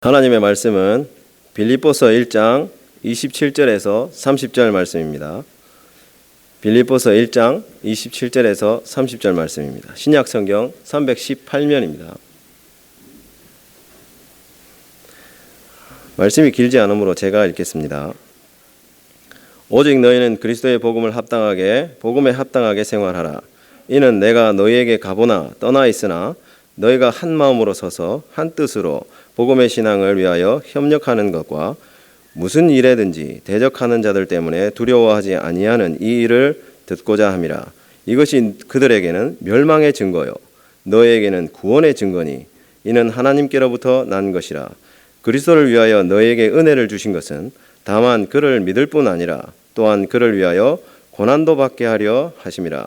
하나님의 말씀은 빌립보서 1장 27절에서 30절 말씀입니다. 빌립보서 1장 27절에서 30절 말씀입니다. 신약 성경 318면입니다. 말씀이 길지 않으므로 제가 읽겠습니다. 오직 너희는 그리스도의 복음에 합당하게 생활하라. 이는 내가 너희에게 가보나 떠나 있으나 너희가 한 마음으로 서서 한 뜻으로 복음의 신앙을 위하여 협력하는 것과 무슨 일에든지 대적하는 자들 때문에 두려워하지 아니하는 이 일을 듣고자 함이라. 이것이 그들에게는 멸망의 증거요 너희에게는 구원의 증거니 이는 하나님께로부터 난 것이라. 그리스도를 위하여 너희에게 은혜를 주신 것은 다만 그를 믿을 뿐 아니라 또한 그를 위하여 고난도 받게 하려 하심이라.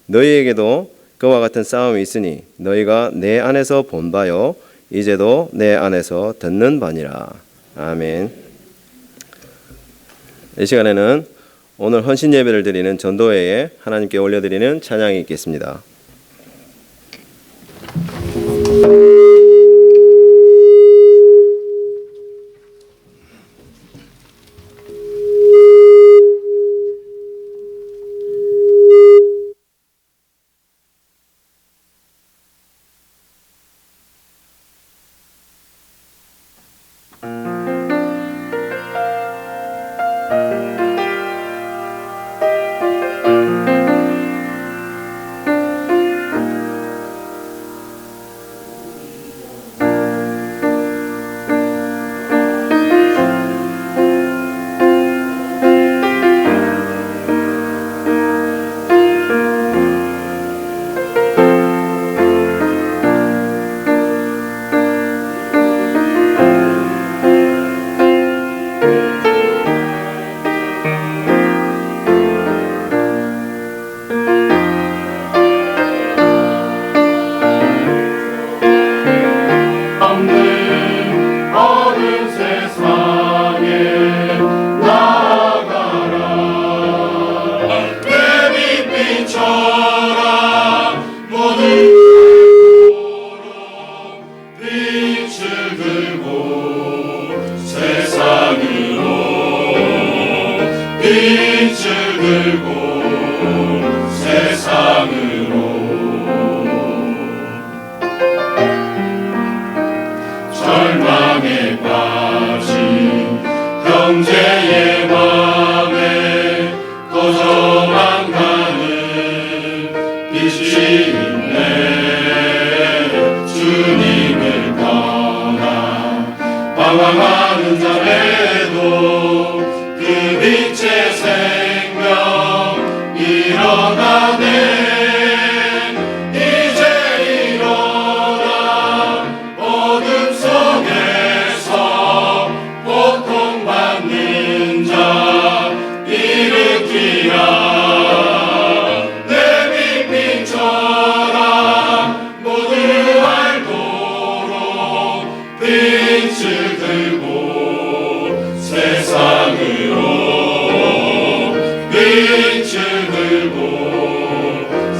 너희에게도 그와 같은 싸움이 있으니 너희가 내 안에서 본 바요 이제도 내 안에서 듣는 바니라. 아멘. 이 시간에는 오늘 헌신 예배를 드리는 전도회에 하나님께 올려드리는 찬양이 있겠습니다. 절망에 빠진 형제의 맘에 거저만 가는 빛이 있네. 주님을 떠나 방황하는 자에도 그 빛의 생명 일어나네.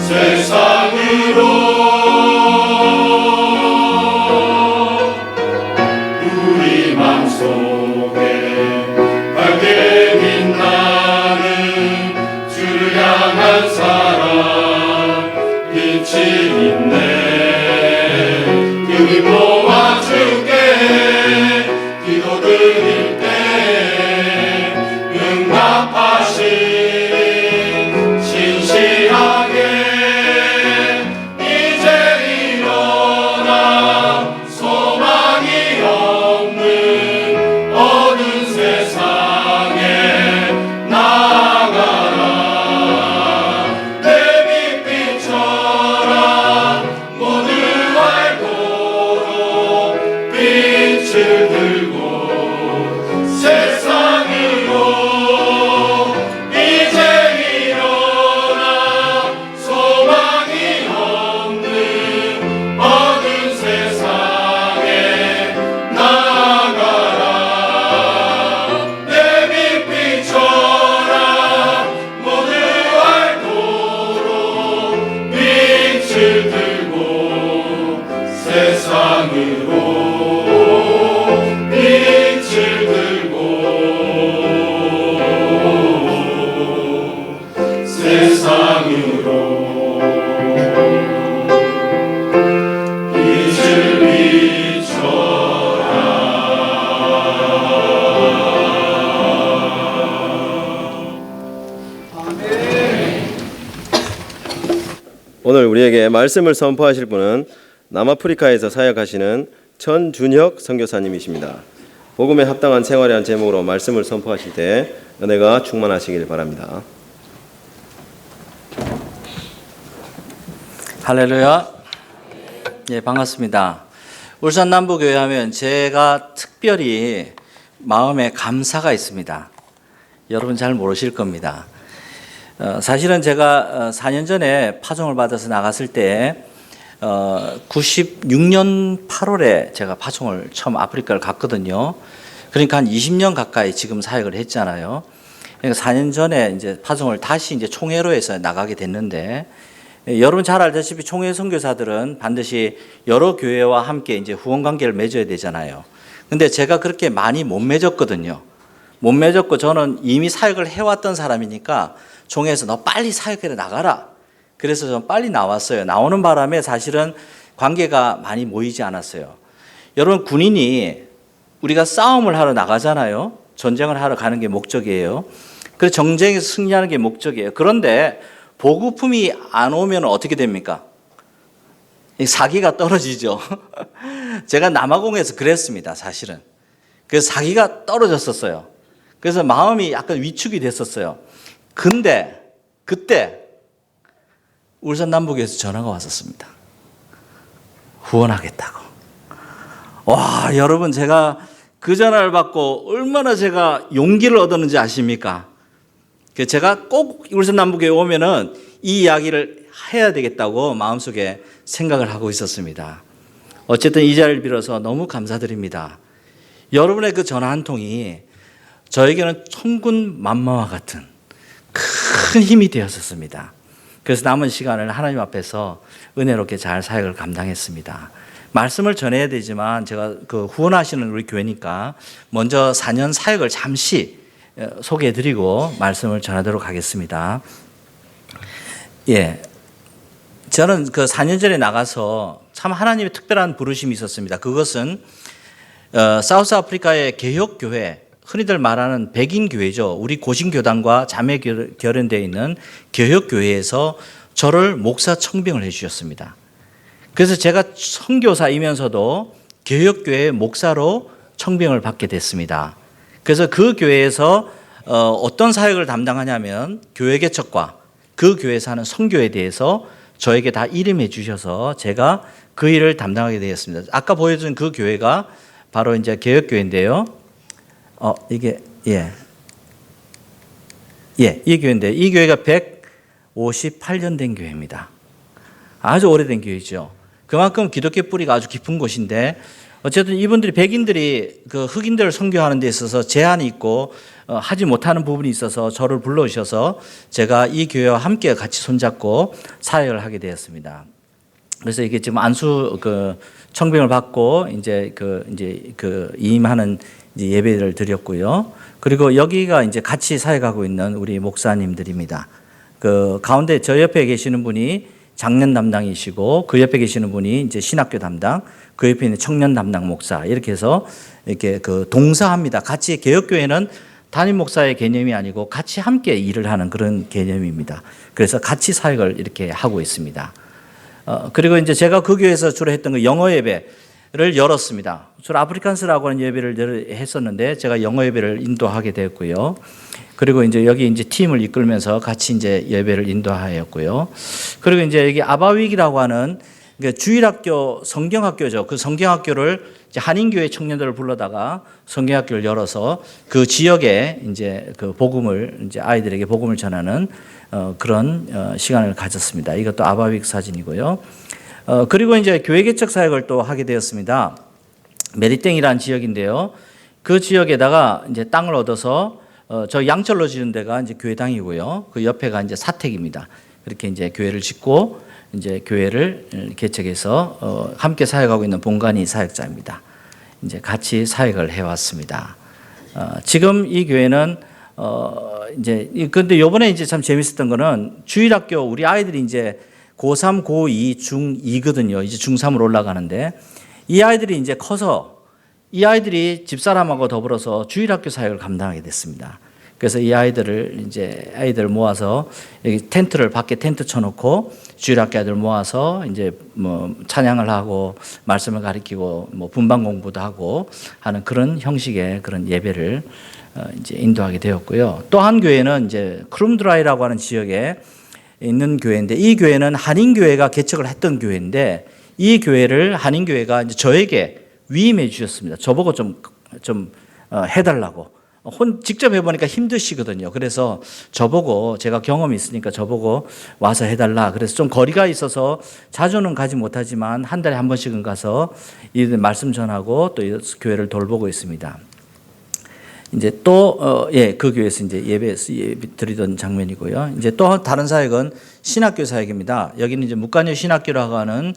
세상으로 오늘 우리에게 말씀을 선포하실 분은 남아프리카에서 사역하시는 천준혁 선교사님이십니다. 복음에 합당한 생활이라는 제목으로 말씀을 선포하실 때 은혜가 충만하시길 바랍니다. 할렐루야. 예, 반갑습니다. 울산 남부교회 하면 제가 특별히 마음에 감사가 있습니다. 여러분 잘 모르실 겁니다. 사실은 제가 4년 전에 파송을 받아서 나갔을 때 96년 8월에 제가 파송을 처음 아프리카를 갔거든요. 그러니까 한 20년 가까이 지금 사역을 했잖아요. 그러니까 4년 전에 이제 파송을 다시 이제 총회로해서 나가게 됐는데, 여러분 잘 알다시피 총회 선교사들은 반드시 여러 교회와 함께 이제 후원 관계를 맺어야 되잖아요. 근데 제가 그렇게 많이 못 맺었거든요. 못 맺었고 저는 이미 사역을 해왔던 사람이니까 총회에서 너 빨리 사역회로 나가라. 그래서 좀 빨리 나왔어요. 나오는 바람에 사실은 관계가 많이 모이지 않았어요. 여러분, 군인이 우리가 싸움을 하러 나가잖아요. 전쟁을 하러 가는 게 목적이에요. 그래서 전쟁에서 승리하는 게 목적이에요. 그런데 보급품이 안 오면 어떻게 됩니까? 사기가 떨어지죠. 제가 남아공에서 그랬습니다, 사실은. 그래서 사기가 떨어졌었어요. 그래서 마음이 약간 위축이 됐었어요. 근데 그때 울산 남북에서 전화가 왔었습니다. 후원하겠다고. 와, 여러분, 제가 그 전화를 받고 얼마나 제가 용기를 얻었는지 아십니까? 제가 꼭 울산 남북에 오면은 이 이야기를 해야 되겠다고 마음속에 생각을 하고 있었습니다. 어쨌든 이 자리를 빌어서 너무 감사드립니다. 여러분의 그 전화 한 통이 저에게는 천군 만마와 같은 큰 힘이 되었었습니다. 그래서 남은 시간을 하나님 앞에서 은혜롭게 잘 사역을 감당했습니다. 말씀을 전해야 되지만 제가 그 후원하시는 우리 교회니까 먼저 4년 사역을 잠시 소개해드리고 말씀을 전하도록 하겠습니다. 예, 저는 그 4년 전에 나가서 참 하나님의 특별한 부르심이 있었습니다. 그것은 사우스 아프리카의 개혁교회, 흔히들 말하는 백인 교회죠. 우리 고신교단과 자매 결연되어 있는 개혁교회에서 저를 목사 청빙을 해주셨습니다. 그래서 제가 선교사이면서도 개혁교회 목사로 청빙을 받게 됐습니다. 그래서 그 교회에서 어떤 사역을 담당하냐면 교회 개척과 그 교회에서 하는 선교에 대해서 저에게 다 일임해 주셔서 제가 그 일을 담당하게 되었습니다. 아까 보여준 그 교회가 바로 이제 개혁교회인데요. 이게 이 교회인데 이 교회가 158년 된 교회입니다. 아주 오래된 교회죠. 그만큼 기독교 뿌리가 아주 깊은 곳인데 어쨌든 이분들이 백인들이 그 흑인들을 선교하는 데 있어서 제한이 있고 하지 못하는 부분이 있어서 저를 불러주셔서 제가 이 교회와 함께 같이 손잡고 사역을 하게 되었습니다. 그래서 이게 지금 안수 그 청빙을 받고 이제 임하는 이제 예배를 드렸고요. 그리고 여기가 이제 같이 사역하고 있는 우리 목사님들입니다. 그 가운데 저 옆에 계시는 분이 장년 담당이시고 그 옆에 계시는 분이 이제 신학교 담당, 그 옆에 있는 청년 담당 목사, 이렇게 해서 이렇게 그 동사합니다. 같이 개혁교회는 담임 목사의 개념이 아니고 같이 함께 일을 하는 그런 개념입니다. 그래서 같이 사역을 이렇게 하고 있습니다. 그리고 이제 제가 그 교회에서 주로 했던 그 영어 예배를 열었습니다. 주로 아프리칸스라고 하는 예배를 했었는데 제가 영어 예배를 인도하게 되었고요. 그리고 이제 여기 이제 팀을 이끌면서 같이 이제 예배를 인도하였고요. 그리고 이제 여기 아바윅이라고 하는 주일학교 성경학교죠. 그 성경학교를 이제 한인교회 청년들을 불러다가 성경학교를 열어서 그 지역에 이제 그 복음을 이제 아이들에게 복음을 전하는 그런 시간을 가졌습니다. 이것도 아바윅 사진이고요. 그리고 이제 교회 개척 사역을 또 하게 되었습니다. 메리땡이라는 지역인데요. 그 지역에다가 이제 땅을 얻어서 저 양철로 지은 데가 이제 교회당이고요. 그 옆에가 이제 사택입니다. 그렇게 이제 교회를 짓고 이제 교회를 개척해서 함께 사역하고 있는 본관이 사역자입니다. 이제 같이 사역을 해왔습니다. 지금 이 교회는 이제 근데 요번에 이제 참 재밌었던 거는 주일학교 우리 아이들이 이제 고3, 고2, 중2거든요. 이제 중3으로 올라가는데 이 아이들이 이제 커서 이 아이들이 집사람하고 더불어서 주일학교 사역을 감당하게 됐습니다. 그래서 이 아이들을 모아서 여기 밖에 텐트 쳐놓고 주일학교 아이들 모아서 이제 뭐 찬양을 하고 말씀을 가르치고 뭐 분반 공부도 하고 하는 그런 형식의 그런 예배를 이제 인도하게 되었고요. 또 한 교회는 이제 크룸드라이라고 하는 지역에 있는 교회인데, 이 교회는 한인교회가 개척을 했던 교회인데, 이 교회를 한인교회가 이제 저에게 위임해 주셨습니다. 저보고 좀 해달라고. 직접 해보니까 힘드시거든요. 그래서 저보고, 제가 경험이 있으니까 저보고 와서 해달라. 그래서 좀 거리가 있어서 자주는 가지 못하지만 한 달에 한 번씩은 가서 이 말씀 전하고 또 이 교회를 돌보고 있습니다. 이제 또, 그 교회에서 이제 예배 드리던 장면이고요. 이제 또 다른 사역은 신학교 사역입니다. 여기는 이제 묵간유 신학교라고 하는,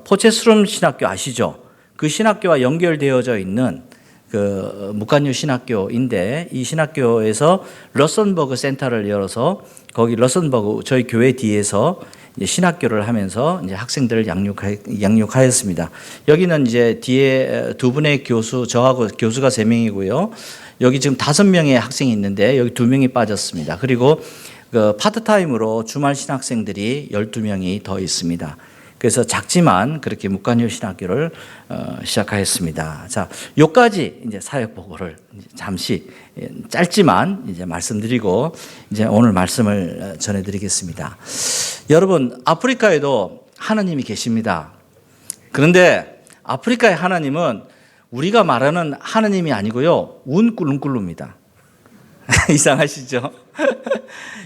포체스룸 신학교 아시죠? 그 신학교와 연결되어져 있는 그 묵간유 신학교인데, 이 신학교에서 러선버그 센터를 열어서 거기 러선버그 저희 교회 뒤에서 이제 신학교를 하면서 이제 학생들을 양육하였습니다. 여기는 이제 뒤에 두 분의 교수, 저하고 교수가 3명이고요. 여기 지금 5명의 학생이 있는데 여기 2명이 빠졌습니다. 그리고 그 파트타임으로 주말 신학생들이 12명이 더 있습니다. 그래서 작지만 그렇게 묵간유 신학교를 시작하였습니다. 자, 요까지 이제 사역 보고를 잠시 짧지만 이제 말씀드리고 이제 오늘 말씀을 전해드리겠습니다. 여러분, 아프리카에도 하나님이 계십니다. 그런데 아프리카의 하나님은 우리가 말하는 하나님이 아니고요, 운꿀lun꿀루입니다. 이상하시죠?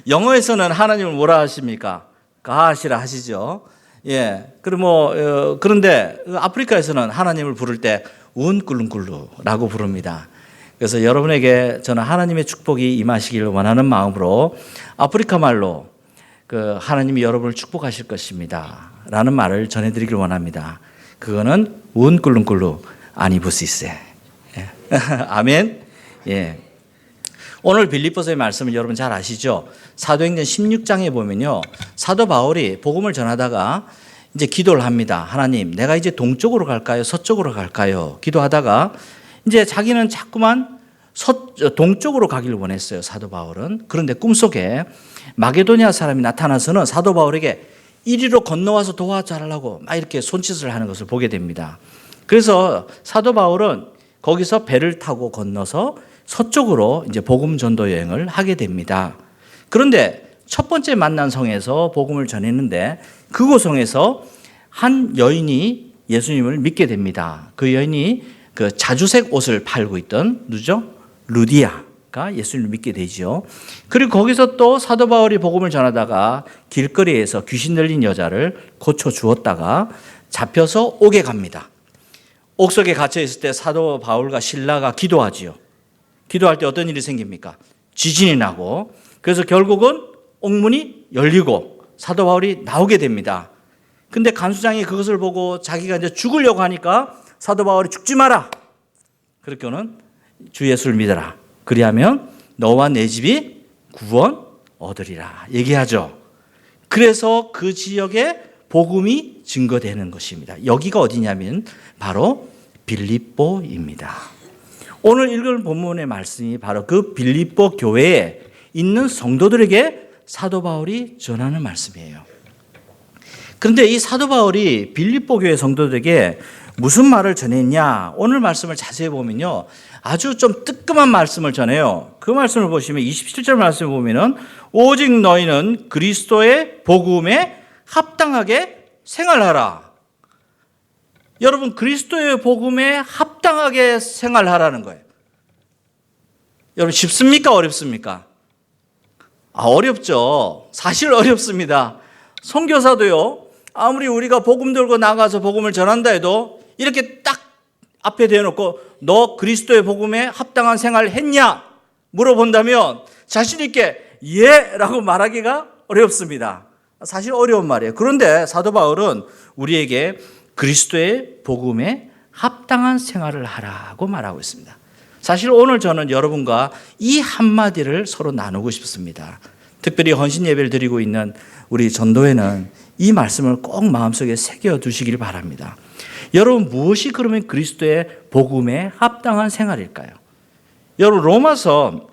영어에서는 하나님을 뭐라 하십니까? 가시라 하시죠. 예. 그런데 아프리카에서는 하나님을 부를 때 운꿀lun꿀루라고 부릅니다. 그래서 여러분에게 저는 하나님의 축복이 임하시기를 원하는 마음으로 아프리카 말로 그 하나님이 여러분을 축복하실 것입니다 라는 말을 전해드리길 원합니다. 그거는 운꿀lun꿀루 아니부시세. 예. 아멘. 예. 오늘 빌립보서의 말씀을 여러분 잘 아시죠? 사도행전 16장에 보면요, 사도 바울이 복음을 전하다가 이제 기도를 합니다. 하나님, 내가 이제 동쪽으로 갈까요? 서쪽으로 갈까요? 기도하다가 이제 자기는 자꾸만 동쪽으로 가기를 원했어요, 사도 바울은. 그런데 꿈속에 마게도니아 사람이 나타나서는 사도 바울에게 이리로 건너와서 도와달라고 막 이렇게 손짓을 하는 것을 보게 됩니다. 그래서 사도 바울은 거기서 배를 타고 건너서 서쪽으로 이제 복음 전도 여행을 하게 됩니다. 그런데 첫 번째 만난 성에서 복음을 전했는데 그 성에서 한 여인이 예수님을 믿게 됩니다. 그 여인이 그 자주색 옷을 팔고 있던 누죠? 루디아가 예수님을 믿게 되죠. 그리고 거기서 또 사도 바울이 복음을 전하다가 길거리에서 귀신 들린 여자를 고쳐 주었다가 잡혀서 옥에 갑니다. 옥석에 갇혀 있을 때 사도 바울과 실라가 기도하지요. 기도할 때 어떤 일이 생깁니까? 지진이 나고, 그래서 결국은 옥문이 열리고 사도 바울이 나오게 됩니다. 근데 간수장이 그것을 보고 자기가 이제 죽으려고 하니까 사도 바울이 죽지 마라. 그렇게는 주 예수를 믿어라. 그리하면 너와 내 집이 구원 얻으리라 얘기하죠. 그래서 그 지역에 복음이 증거되는 것입니다. 여기가 어디냐면 바로 빌립보입니다. 오늘 읽은 본문의 말씀이 바로 그 빌립보 교회에 있는 성도들에게 사도 바울이 전하는 말씀이에요. 그런데 이 사도 바울이 빌립보 교회 성도들에게 무슨 말을 전했냐? 오늘 말씀을 자세히 보면요, 아주 좀 뜨끔한 말씀을 전해요. 그 말씀을 보시면 27절 말씀을 보면은 오직 너희는 그리스도의 복음에 합당하게 생활하라. 여러분, 그리스도의 복음에 합당하게 생활하라는 거예요. 여러분, 쉽습니까? 어렵습니까? 어렵죠. 사실 어렵습니다. 선교사도요, 아무리 우리가 복음 들고 나가서 복음을 전한다 해도 이렇게 딱 앞에 대놓고 너 그리스도의 복음에 합당한 생활을 했냐? 물어본다면 자신 있게 예! 라고 말하기가 어렵습니다. 사실 어려운 말이에요. 그런데 사도 바울은 우리에게 그리스도의 복음에 합당한 생활을 하라고 말하고 있습니다. 사실 오늘 저는 여러분과 이 한마디를 서로 나누고 싶습니다. 특별히 헌신 예배를 드리고 있는 우리 전도회는 이 말씀을 꼭 마음속에 새겨두시길 바랍니다. 여러분, 무엇이 그러면 그리스도의 복음에 합당한 생활일까요? 여러분, 로마서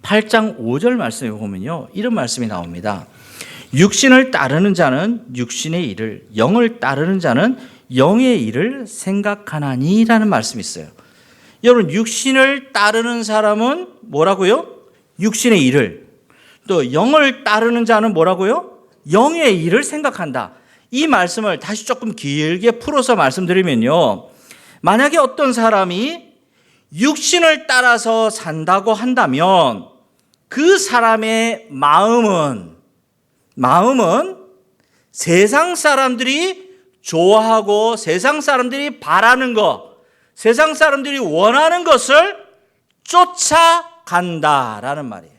8장 5절 말씀에 보면요, 이런 말씀이 나옵니다. 육신을 따르는 자는 육신의 일을, 영을 따르는 자는 영의 일을 생각하나니라는 말씀이 있어요. 여러분, 육신을 따르는 사람은 뭐라고요? 육신의 일을. 또 영을 따르는 자는 뭐라고요? 영의 일을 생각한다. 이 말씀을 다시 조금 길게 풀어서 말씀드리면요, 만약에 어떤 사람이 육신을 따라서 산다고 한다면 그 사람의 마음은 세상 사람들이 좋아하고 세상 사람들이 바라는 것, 세상 사람들이 원하는 것을 쫓아간다라는 말이에요.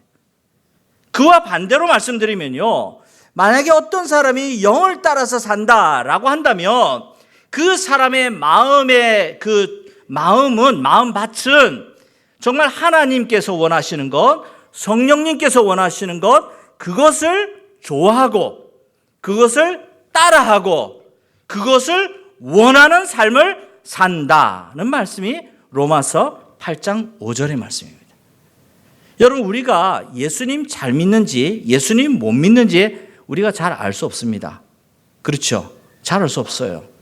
그와 반대로 말씀드리면요, 만약에 어떤 사람이 영을 따라서 산다라고 한다면 그 사람의 마음의 마음밭은 정말 하나님께서 원하시는 것, 성령님께서 원하시는 것, 그것을 좋아하고 그것을 따라하고 그것을 원하는 삶을 산다는 말씀이 로마서 8장 5절의 말씀입니다. 여러분, 우리가 예수님 잘 믿는지 예수님 못 믿는지 우리가 잘 알 수 없습니다. 그렇죠? 잘 알 수 없어요.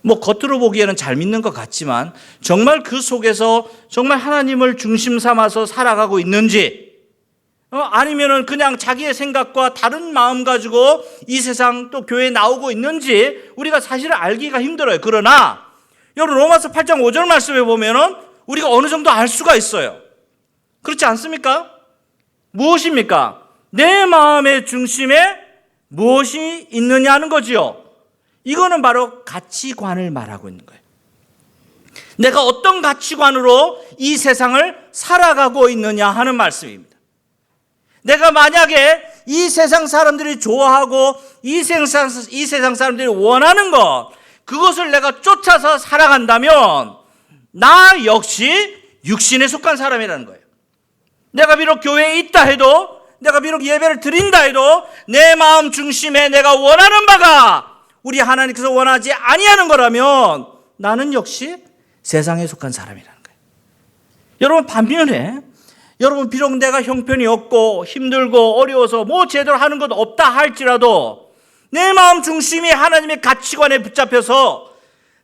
겉으로 보기에는 잘 믿는 것 같지만 정말 그 속에서 정말 하나님을 중심 삼아서 살아가고 있는지, 아니면은 그냥 자기의 생각과 다른 마음 가지고 이 세상 또 교회에 나오고 있는지 우리가 사실은 알기가 힘들어요. 그러나 여러분, 로마서 8장 5절 말씀에 보면은 우리가 어느 정도 알 수가 있어요. 그렇지 않습니까? 무엇입니까? 내 마음의 중심에 무엇이 있느냐는 거지요. 이거는 바로 가치관을 말하고 있는 거예요. 내가 어떤 가치관으로 이 세상을 살아가고 있느냐 하는 말씀입니다. 내가 만약에 이 세상 사람들이 좋아하고 이 세상 사람들이 원하는 것, 그것을 내가 쫓아서 살아간다면 나 역시 육신에 속한 사람이라는 거예요. 내가 비록 교회에 있다 해도, 내가 비록 예배를 드린다 해도 내 마음 중심에 내가 원하는 바가 우리 하나님께서 원하지 아니하는 거라면 나는 역시 세상에 속한 사람이라는 거예요. 여러분, 반면에 여러분, 비록 내가 형편이 없고 힘들고 어려워서 제대로 하는 것 없다 할지라도 내 마음 중심이 하나님의 가치관에 붙잡혀서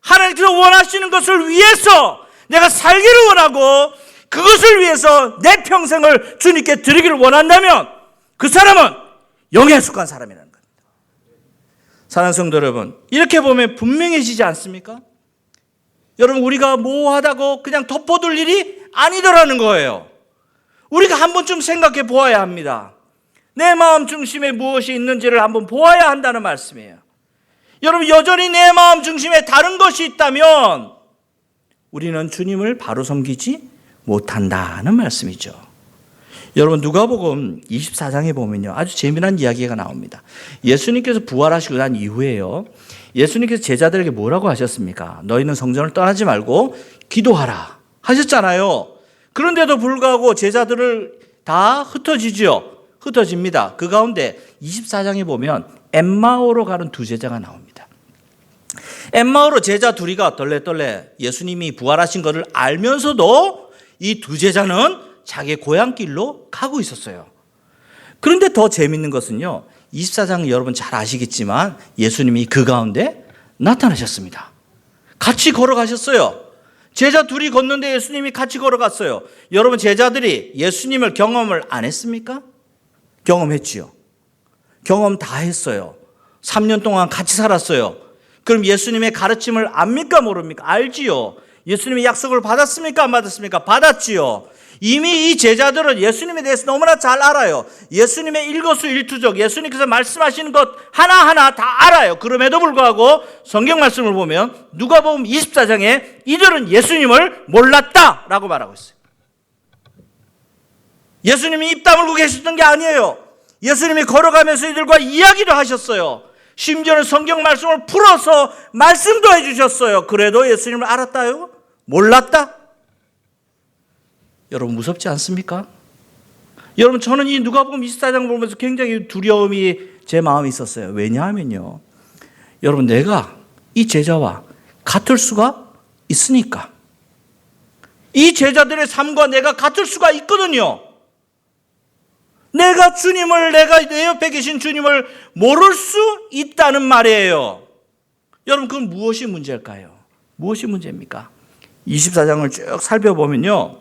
하나님께서 원하시는 것을 위해서 내가 살기를 원하고 그것을 위해서 내 평생을 주님께 드리기를 원한다면 그 사람은 영에 속한 사람이라는 겁니다. 사랑하는 성도 여러분, 이렇게 보면 분명해지지 않습니까? 여러분, 우리가 모호하다고 그냥 덮어둘 일이 아니더라는 거예요. 우리가 한 번쯤 생각해 보아야 합니다. 내 마음 중심에 무엇이 있는지를 한번 보아야 한다는 말씀이에요. 여러분, 여전히 내 마음 중심에 다른 것이 있다면 우리는 주님을 바로 섬기지 못한다는 말씀이죠. 여러분, 누가복음 24장에 보면요, 아주 재미난 이야기가 나옵니다. 예수님께서 부활하시고 난 이후에요, 예수님께서 제자들에게 뭐라고 하셨습니까? 너희는 성전을 떠나지 말고 기도하라 하셨잖아요. 그런데도 불구하고 제자들을 다 흩어집니다. 그 가운데 24장에 보면 엠마오로 가는 두 제자가 나옵니다. 엠마오로 제자 둘이가 덜레덜레 예수님이 부활하신 것을 알면서도 이 두 제자는 자기의 고향길로 가고 있었어요. 그런데 더 재밌는 것은요, 24장 여러분 잘 아시겠지만 예수님이 그 가운데 나타나셨습니다. 같이 걸어가셨어요. 제자 둘이 걷는데 예수님이 같이 걸어갔어요. 여러분, 제자들이 예수님을 경험을 안 했습니까? 경험했지요. 경험 다 했어요. 3년 동안 같이 살았어요. 그럼 예수님의 가르침을 압니까 모릅니까? 알지요. 예수님의 약속을 받았습니까 안 받았습니까? 받았지요. 이미 이 제자들은 예수님에 대해서 너무나 잘 알아요. 예수님의 일거수일투족, 예수님께서 말씀하시는 것 하나하나 다 알아요. 그럼에도 불구하고 성경 말씀을 보면 누가복음 24장에 이들은 예수님을 몰랐다라고 말하고 있어요. 예수님이 입 다물고 계셨던 게 아니에요. 예수님이 걸어가면서 이들과 이야기도 하셨어요. 심지어는 성경 말씀을 풀어서 말씀도 해주셨어요. 그래도 예수님을 알았다요? 몰랐다? 여러분, 무섭지 않습니까? 여러분, 저는 이 누가복음 24장을 보면서 굉장히 두려움이 제 마음에 있었어요. 왜냐하면요, 여러분, 내가 이 제자와 같을 수가 있으니까. 이 제자들의 삶과 내가 같을 수가 있거든요. 내가 내 옆에 계신 주님을 모를 수 있다는 말이에요. 여러분, 그건 무엇이 문제일까요? 무엇이 문제입니까? 24장을 쭉 살펴보면요,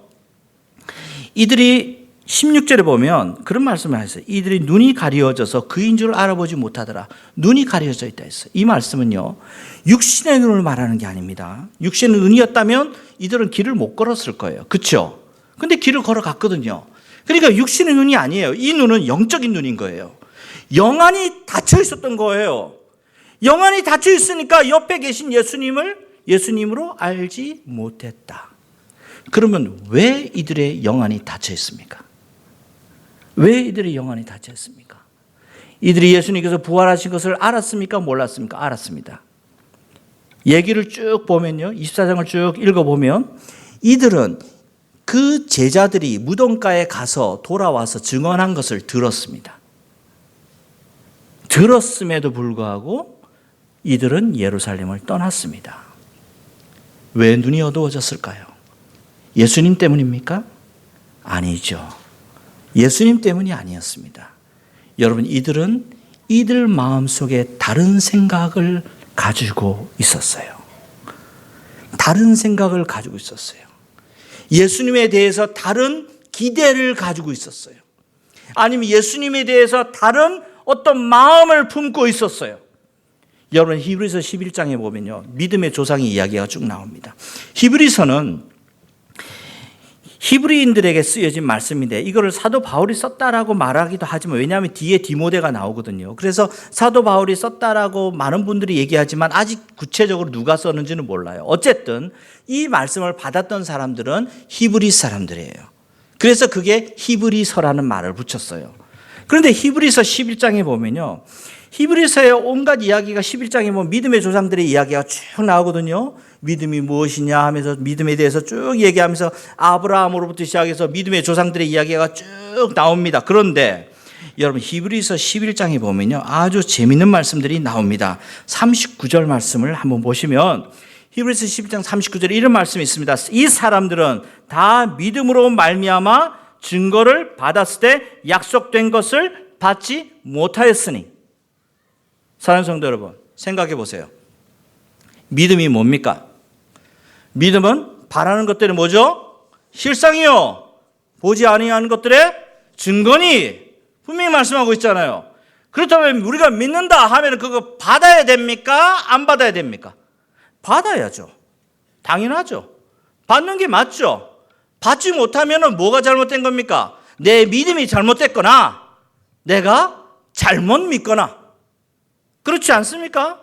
이들이 16절에 보면 그런 말씀을 하셨어요. 이들이 눈이 가려져서 그인 줄 알아보지 못하더라. 눈이 가려져 있다 했어요. 이 말씀은요, 육신의 눈을 말하는 게 아닙니다. 육신의 눈이었다면 이들은 길을 못 걸었을 거예요. 그렇죠? 근데 길을 걸어갔거든요. 그러니까 육신의 눈이 아니에요. 이 눈은 영적인 눈인 거예요. 영안이 닫혀 있었던 거예요. 영안이 닫혀 있으니까 옆에 계신 예수님으로 알지 못했다. 그러면 왜 이들의 영안이 닫혀 있습니까? 왜 이들의 영안이 닫혀 있습니까? 이들이 예수님께서 부활하신 것을 알았습니까? 몰랐습니까? 알았습니다. 얘기를 쭉 보면요, 24장을 쭉 읽어보면 이들은 그 제자들이 무덤가에 가서 돌아와서 증언한 것을 들었습니다. 들었음에도 불구하고 이들은 예루살렘을 떠났습니다. 왜 눈이 어두워졌을까요? 예수님 때문입니까? 아니죠. 예수님 때문이 아니었습니다. 여러분, 이들은 이들 마음속에 다른 생각을 가지고 있었어요. 다른 생각을 가지고 있었어요. 예수님에 대해서 다른 기대를 가지고 있었어요. 아니면 예수님에 대해서 다른 어떤 마음을 품고 있었어요. 여러분, 히브리서 11장에 보면요, 믿음의 조상의 이야기가 쭉 나옵니다. 히브리서는 히브리인들에게 쓰여진 말씀인데 이거를 사도 바울이 썼다라고 말하기도 하지만, 왜냐하면 뒤에 디모데가 나오거든요. 그래서 사도 바울이 썼다라고 많은 분들이 얘기하지만 아직 구체적으로 누가 썼는지는 몰라요. 어쨌든 이 말씀을 받았던 사람들은 히브리 사람들이에요. 그래서 그게 히브리서라는 말을 붙였어요. 그런데 히브리서 11장에 보면요, 히브리서의 온갖 이야기가 11장에 보면 믿음의 조상들의 이야기가 쭉 나오거든요. 믿음이 무엇이냐 하면서 믿음에 대해서 쭉 얘기하면서 아브라함으로부터 시작해서 믿음의 조상들의 이야기가 쭉 나옵니다. 그런데 여러분, 히브리서 11장에 보면요, 아주 재미있는 말씀들이 나옵니다. 39절 말씀을 한번 보시면 히브리서 11장 39절에 이런 말씀이 있습니다. 이 사람들은 다 믿음으로 말미암아 증거를 받았을 때 약속된 것을 받지 못하였으니. 사랑하는 성도 여러분, 생각해 보세요. 믿음이 뭡니까? 믿음은 바라는 것들이 뭐죠? 실상이요, 보지 아니하는 것들의 증거니. 분명히 말씀하고 있잖아요. 그렇다면 우리가 믿는다 하면 그거 받아야 됩니까? 안 받아야 됩니까? 받아야죠. 당연하죠. 받는 게 맞죠. 받지 못하면 뭐가 잘못된 겁니까? 내 믿음이 잘못됐거나 내가 잘못 믿거나, 그렇지 않습니까?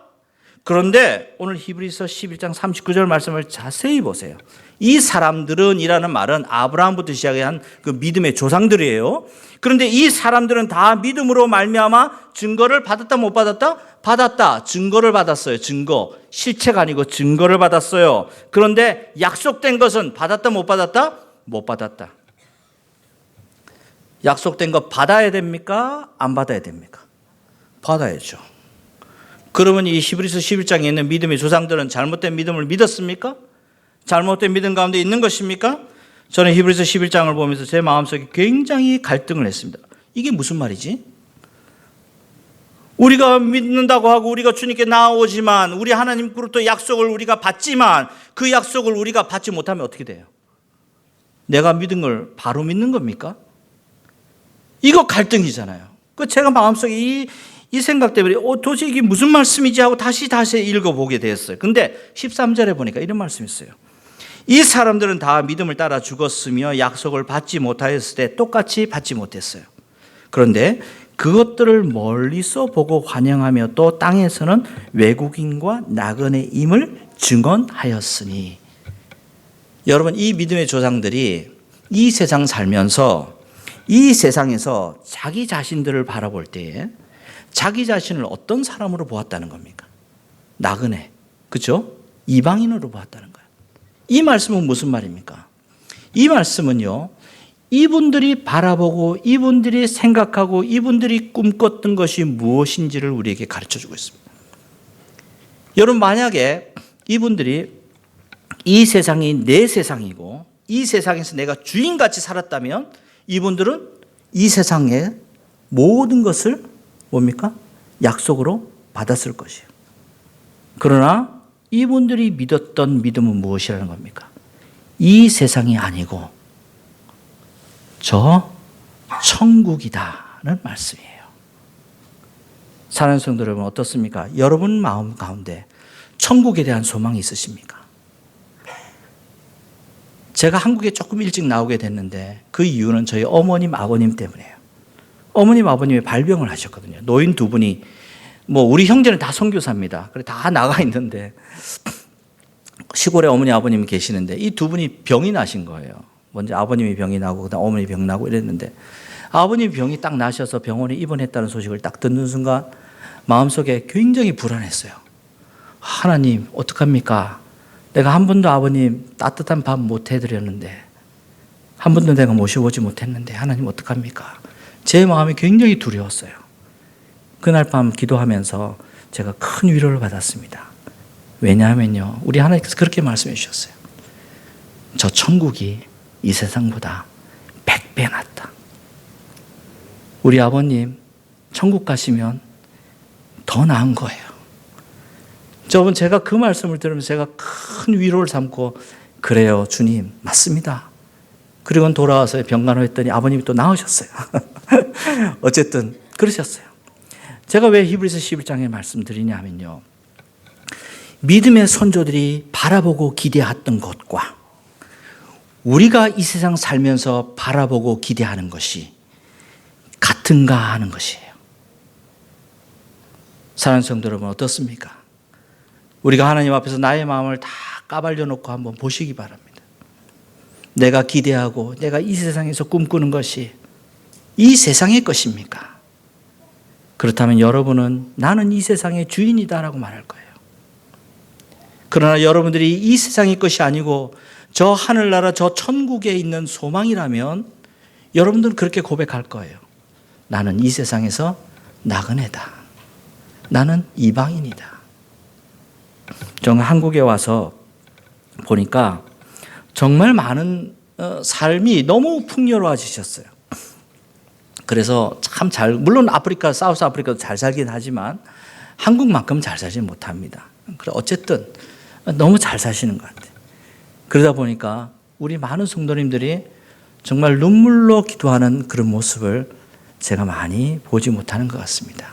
그런데 오늘 히브리서 11장 39절 말씀을 자세히 보세요. 이 사람들은 이라는 말은 아브라함부터 시작한 그 믿음의 조상들이에요. 그런데 이 사람들은 다 믿음으로 말미암아 증거를 받았다 못 받았다? 받았다. 증거를 받았어요. 증거. 실체가 아니고 증거를 받았어요. 그런데 약속된 것은 받았다 못 받았다? 못 받았다. 약속된 거 받아야 됩니까? 안 받아야 됩니까? 받아야죠. 그러면 이 히브리서 11장에 있는 믿음의 조상들은 잘못된 믿음을 믿었습니까? 잘못된 믿음 가운데 있는 것입니까? 저는 히브리서 11장을 보면서 제 마음속에 굉장히 갈등을 했습니다. 이게 무슨 말이지? 우리가 믿는다고 하고 우리가 주님께 나오지만, 우리 하나님으로부터 약속을 우리가 받지만 그 약속을 우리가 받지 못하면 어떻게 돼요? 내가 믿은 걸 바로 믿는 겁니까? 이거 갈등이잖아요. 그 제가 마음속에 이 생각 때문에 도대체 이게 무슨 말씀이지 하고 다시 읽어보게 되었어요. 근데 13절에 보니까 이런 말씀이 있어요. 이 사람들은 다 믿음을 따라 죽었으며 약속을 받지 못하였을 때 똑같이 받지 못했어요. 그런데 그것들을 멀리서 보고 환영하며 또 땅에서는 외국인과 나그네임을 증언하였으니. 여러분, 이 믿음의 조상들이 이 세상 살면서 이 세상에서 자기 자신들을 바라볼 때에 자기 자신을 어떤 사람으로 보았다는 겁니까? 나그네, 그렇죠? 이방인으로 보았다는 거예요. 이 말씀은 무슨 말입니까? 이 말씀은요, 이분들이 바라보고 이분들이 생각하고 이분들이 꿈꿨던 것이 무엇인지를 우리에게 가르쳐주고 있습니다. 여러분, 만약에 이분들이 이 세상이 내 세상이고 이 세상에서 내가 주인같이 살았다면 이분들은 이 세상에 모든 것을 뭡니까? 약속으로 받았을 것이에요. 그러나 이분들이 믿었던 믿음은 무엇이라는 겁니까? 이 세상이 아니고 저 천국이다는 말씀이에요. 사랑하는 성도 여러분, 어떻습니까? 여러분 마음 가운데 천국에 대한 소망이 있으십니까? 제가 한국에 조금 일찍 나오게 됐는데 그 이유는 저희 어머님, 아버님 때문이에요. 어머님, 아버님이 발병을 하셨거든요. 노인 두 분이, 우리 형제는 다 선교사입니다. 그래 다 나가 있는데 시골에 어머니, 아버님이 계시는데 이 두 분이 병이 나신 거예요. 먼저 아버님이 병이 나고 그다음 어머니 병 나고 이랬는데 아버님 병이 딱 나셔서 병원에 입원했다는 소식을 딱 듣는 순간 마음속에 굉장히 불안했어요. 하나님, 어떡합니까? 내가 한 번도 아버님 따뜻한 밥 못 해드렸는데, 한 번도 내가 모셔보지 못했는데, 하나님 어떡합니까? 제 마음이 굉장히 두려웠어요. 그날 밤 기도하면서 제가 큰 위로를 받았습니다. 왜냐하면요, 우리 하나님께서 그렇게 말씀해 주셨어요. 저 천국이 이 세상보다 100배 낫다. 우리 아버님 천국 가시면 더 나은 거예요. 저번 제가 그 말씀을 들으면서 제가 큰 위로를 삼고, 그래요 주님, 맞습니다. 그리고 돌아와서 병간호했더니 아버님이 또 나으셨어요. 어쨌든 그러셨어요. 제가 왜 히브리서 11장에 말씀드리냐면요, 믿음의 선조들이 바라보고 기대했던 것과 우리가 이 세상 살면서 바라보고 기대하는 것이 같은가 하는 것이에요. 사랑하는 성도 여러분, 어떻습니까? 우리가 하나님 앞에서 나의 마음을 다 까발려 놓고 한번 보시기 바랍니다. 내가 기대하고 내가 이 세상에서 꿈꾸는 것이 이 세상의 것입니까? 그렇다면 여러분은 나는 이 세상의 주인이다라고 말할 거예요. 그러나 여러분들이 이 세상의 것이 아니고 저 하늘나라 저 천국에 있는 소망이라면 여러분들은 그렇게 고백할 거예요. 나는 이 세상에서 나그네다. 나는 이방인이다. 저는 한국에 와서 보니까 정말 많은 삶이 너무 풍요로워지셨어요. 그래서 참 물론 아프리카, 사우스 아프리카도 잘 살긴 하지만 한국만큼 잘 살지 못합니다. 어쨌든 너무 잘 사시는 것 같아요. 그러다 보니까 우리 많은 성도님들이 정말 눈물로 기도하는 그런 모습을 제가 많이 보지 못하는 것 같습니다.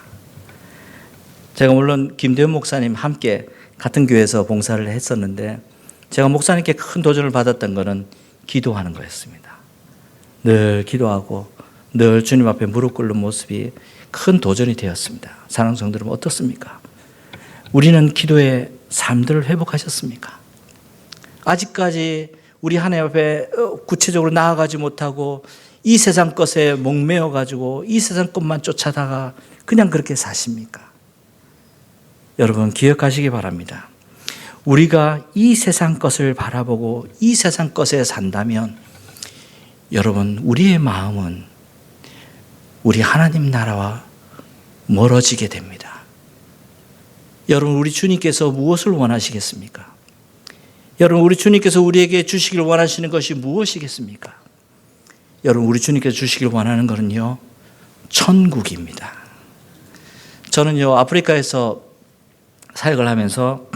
제가 물론 김대현 목사님 함께 같은 교회에서 봉사를 했었는데 제가 목사님께 큰 도전을 받았던 것은 기도하는 거였습니다. 늘 기도하고 늘 주님 앞에 무릎 꿇는 모습이 큰 도전이 되었습니다. 사랑하는 성도 여러분, 어떻습니까? 우리는 기도의 삶들을 회복하셨습니까? 아직까지 우리 하나님 앞에 구체적으로 나아가지 못하고 이 세상 것에 목매어 가지고 이 세상 것만 쫓아다가 그냥 그렇게 사십니까? 여러분 기억하시기 바랍니다. 우리가 이 세상 것을 바라보고 이 세상 것에 산다면 여러분 우리의 마음은 우리 하나님 나라와 멀어지게 됩니다. 여러분 우리 주님께서 무엇을 원하시겠습니까? 여러분 우리 주님께서 우리에게 주시길 원하시는 것이 무엇이겠습니까? 여러분 우리 주님께서 주시길 원하는 것은요 천국입니다. 저는요 아프리카에서 사역을 하면서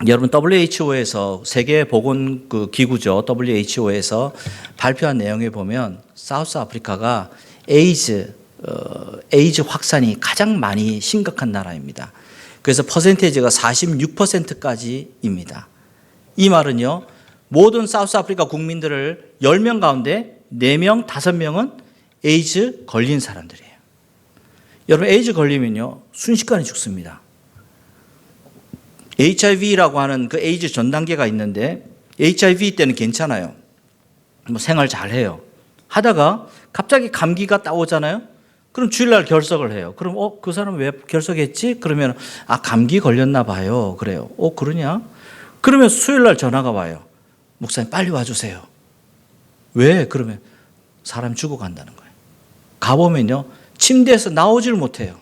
여러분 WHO에서 세계 보건 그 기구죠 WHO에서 발표한 내용에 보면 사우스 아프리카가 에이즈 확산이 가장 많이 심각한 나라입니다. 그래서 퍼센테이지가 46%까지입니다. 이 말은요 모든 사우스 아프리카 국민들을 10명 가운데 4명, 5명은 에이즈 걸린 사람들이에요. 여러분 에이즈 걸리면요 순식간에 죽습니다. HIV라고 하는 그 에이즈 전 단계가 있는데 HIV 때는 괜찮아요. 생활 잘해요. 하다가 갑자기 감기가 딱 오잖아요. 그럼 주일날 결석을 해요. 그럼 그 사람 왜 결석했지? 그러면 감기 걸렸나 봐요. 그래요. 그러냐? 그러면 수요일날 전화가 와요. 목사님 빨리 와주세요. 왜? 그러면 사람 죽어간다는 거예요. 가보면요 침대에서 나오질 못해요.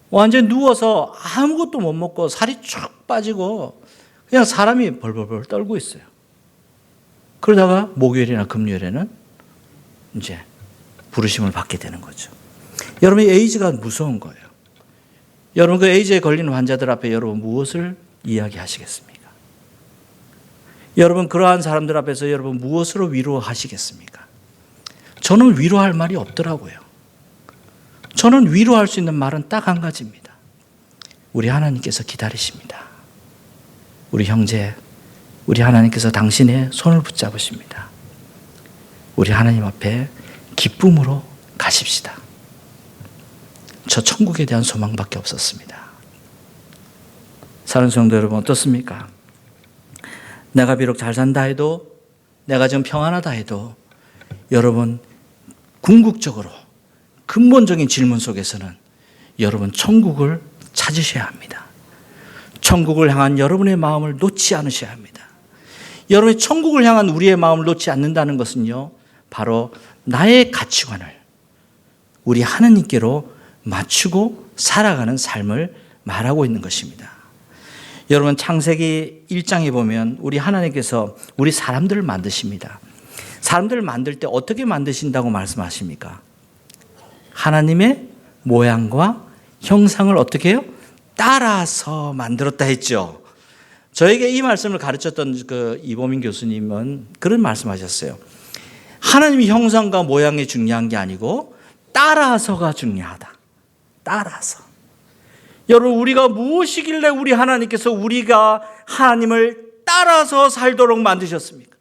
완전히 누워서 아무것도 못 먹고 살이 쭉 빠지고 그냥 사람이 벌벌벌 떨고 있어요. 그러다가 목요일이나 금요일에는 이제 부르심을 받게 되는 거죠. 여러분, 에이즈가 무서운 거예요. 여러분, 그 에이즈에 걸린 환자들 앞에 여러분 무엇을 이야기하시겠습니까? 여러분, 그러한 사람들 앞에서 여러분 무엇으로 위로하시겠습니까? 저는 위로할 말이 없더라고요. 저는 위로할 수 있는 말은 딱 한 가지입니다. 우리 하나님께서 기다리십니다. 우리 형제, 우리 하나님께서 당신의 손을 붙잡으십니다. 우리 하나님 앞에 기쁨으로 가십시다. 저 천국에 대한 소망밖에 없었습니다. 사랑하는 성도 여러분, 어떻습니까? 내가 비록 잘 산다 해도, 내가 지금 평안하다 해도 여러분 궁극적으로 근본적인 질문 속에서는 여러분 천국을 찾으셔야 합니다. 천국을 향한 여러분의 마음을 놓지 않으셔야 합니다. 여러분이 천국을 향한 우리의 마음을 놓지 않는다는 것은요, 바로 나의 가치관을 우리 하나님께로 맞추고 살아가는 삶을 말하고 있는 것입니다. 여러분, 창세기 1장에 보면 우리 하나님께서 우리 사람들을 만드십니다. 사람들을 만들 때 어떻게 만드신다고 말씀하십니까? 하나님의 모양과 형상을 어떻게 해요? 따라서 만들었다 했죠. 저에게 이 말씀을 가르쳤던 그 이보민 교수님은 그런 말씀하셨어요. 하나님의 형상과 모양이 중요한 게 아니고 따라서가 중요하다. 따라서. 여러분, 우리가 무엇이길래 우리 하나님께서 우리가 하나님을 따라서 살도록 만드셨습니까?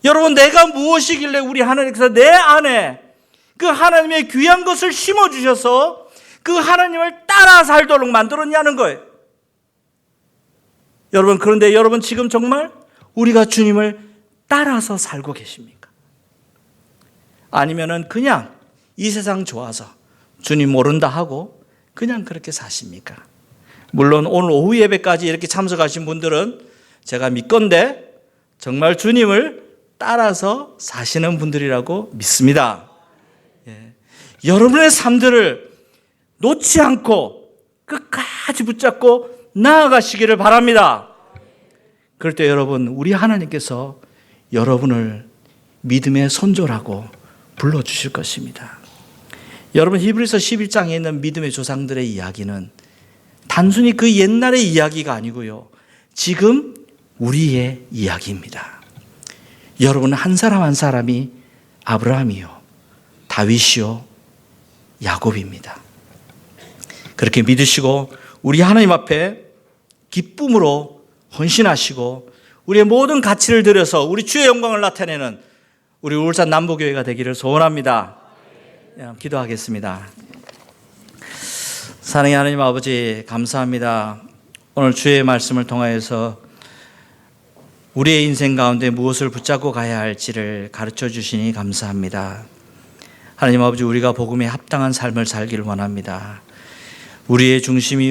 여러분, 내가 무엇이길래 우리 하나님께서 내 안에 그 하나님의 귀한 것을 심어주셔서 그 하나님을 따라 살도록 만들었냐는 거예요. 여러분, 그런데 여러분 지금 정말 우리가 주님을 따라서 살고 계십니까? 아니면은 그냥 이 세상 좋아서 주님 모른다 하고 그냥 그렇게 사십니까? 물론 오늘 오후 예배까지 이렇게 참석하신 분들은 제가 믿건대 정말 주님을 따라서 사시는 분들이라고 믿습니다. 예. 여러분의 삶들을 놓지 않고 끝까지 붙잡고 나아가시기를 바랍니다. 그럴 때 여러분, 우리 하나님께서 여러분을 믿음의 선조라고 불러주실 것입니다. 여러분, 히브리서 11장에 있는 믿음의 조상들의 이야기는 단순히 그 옛날의 이야기가 아니고요, 지금 우리의 이야기입니다. 여러분, 한 사람 한 사람이 아브라함이요, 다윗이요, 야곱입니다. 그렇게 믿으시고 우리 하나님 앞에 기쁨으로 헌신하시고 우리의 모든 가치를 들여서 우리 주의 영광을 나타내는 우리 울산 남부교회가 되기를 소원합니다. 기도하겠습니다. 사랑의 하나님 아버지, 감사합니다. 오늘 주의 말씀을 통하여서 우리의 인생 가운데 무엇을 붙잡고 가야 할지를 가르쳐 주시니 감사합니다. 하나님 아버지, 우리가 복음에 합당한 삶을 살기를 원합니다. 우리의 중심이